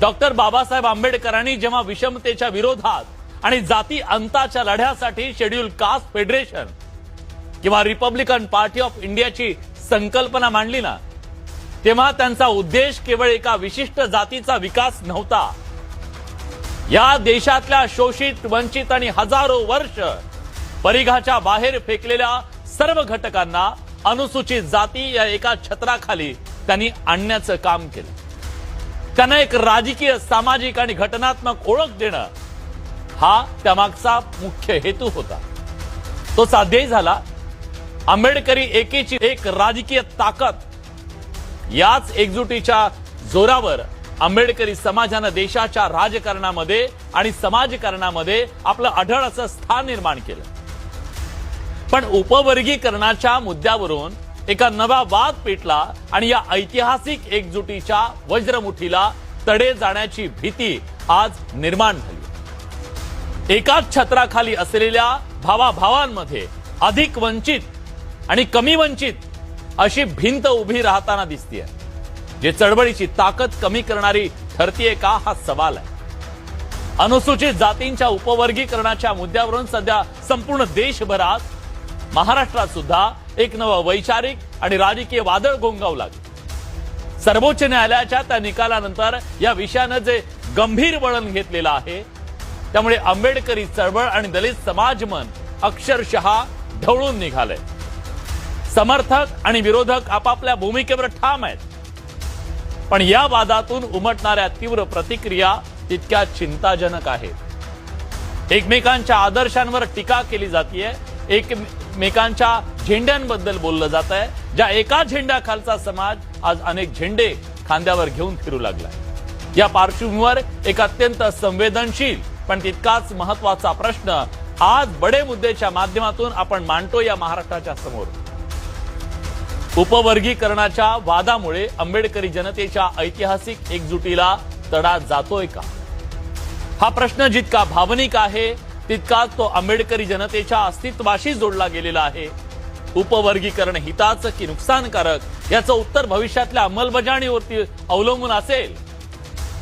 Doctor Babasaheb आंबेडकरांनी जेव्हा विषमतेच्या विरोधात आणि जाती अंताच्या लढ्यासाठी शेड्यूल कास्ट फेडरेशन किंवा रिपब्लिकन पार्टी ऑफ इंडियाची संकल्पना मांडली ना, तेव्हा त्यांचा उद्देश केवळ एका विशिष्ट जातीचा विकास नव्हता. या देशातल्या शोषित, वंचित आणि हजारो वर्ष परिघाच्या बाहेर फेकलेल्या सर्व घटकांना अनुसूचित जाती या एका छत्राखाली त्यांनी आणण्याचं काम केलं. त्यांना एक राजकीय, सामाजिक आणि घटनात्मक ओळख देणं हा त्यामागचा मुख्य हेतू होता. तो साध्यही झाला. आंबेडकरी एकीची एक राजकीय ताकद, याच एकजुटीच्या जोरावर आंबेडकरी समाजानं देशाच्या राजकारणामध्ये आणि समाजकारणामध्ये आपलं अढळ असं स्थान निर्माण केलं. पण उपवर्गीकरणाच्या मुद्द्यावरून एका नवा वाद पेटला आणि या ऐतिहासिक एकजुटीच्या वज्रमुठीला तडे जाण्याची भीती आज निर्माण झाली. एकाच छत्राखाली असलेल्या भावाभावांमध्ये अधिक वंचित आणि कमी वंचित अशी भिंत उभी राहताना दिसतेय, जे चळवळीची ताकद कमी करणारी ठरतीये का, हा सवाल आहे. अनुसूचित जातींच्या उपवर्गीकरणाच्या मुद्द्यावरून सध्या संपूर्ण देशभरात, महाराष्ट्रात सुद्धा एक नवं वैचारिक आणि राजकीय वादळ घोंगावू लागले. सर्वोच्च न्यायालयाच्या त्या निकालानंतर या विषयानं जे गंभीर वळण घेतलेलं आहे, त्यामुळे आंबेडकरी चळवळ आणि दलित समाजमन अक्षरशः ढवळून निघालंय. समर्थक आणि विरोधक आपापल्या भूमिकेवर ठाम आहेत. पण या वादातून उमटणाऱ्या तीव्र प्रतिक्रिया तितक्या चिंताजनक आहेत. एकमेकांच्या आदर्शांवर टीका केली जातीये, एकमेकांच्या झेंड्यांबद्दल बोललं जात आहे. ज्या एका झेंड्याखालचा समाज आज अनेक झेंडे खांद्यावर घेऊन फिरू लागलाय. या पार्श्वभूमीवर एक अत्यंत संवेदनशील पण तितकाच महत्वाचा प्रश्न आज बडे मुद्देच्या माध्यमातून आपण मांडतो या महाराष्ट्राच्या समोर. उपवर्गीकरणाच्या वादामुळे आंबेडकरी जनतेच्या ऐतिहासिक एकजुटीला तडा जातोय का? हा प्रश्न जितका भावनिक आहे तितकाच तो आंबेडकरी जनतेच्या अस्तित्वाशी जोडला गेलेला आहे. उपवर्गीकरण हिताचं की नुकसानकारक याचं उत्तर भविष्यातल्या अंमलबजावणीवरती अवलंबून असेल.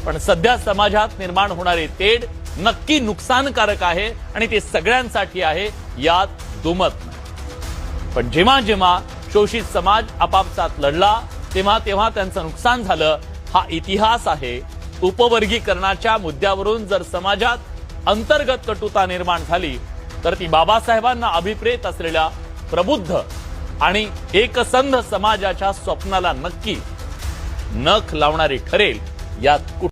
पण सध्या समाजात निर्माण होणारे तेढ नक्की नुकसानकारक आहे आणि ते सगळ्यांसाठी आहे, यात दुमत नाही. पण जेव्हा जेव्हा शोषित समाज आपापसात लढला तेव्हा त्यांचं नुकसान झालं, हा इतिहास आहे. उपवर्गीकरणाच्या मुद्द्यावरून जर समाजात अंतर्गत कटुता निर्माण झाली तर ती बाबासाहेबांना अभिप्रेत असलेल्या प्रबुद्ध आणि एकसंध समाजाच्या स्वप्नाला नक्की नख लावणारी ठरेल, यात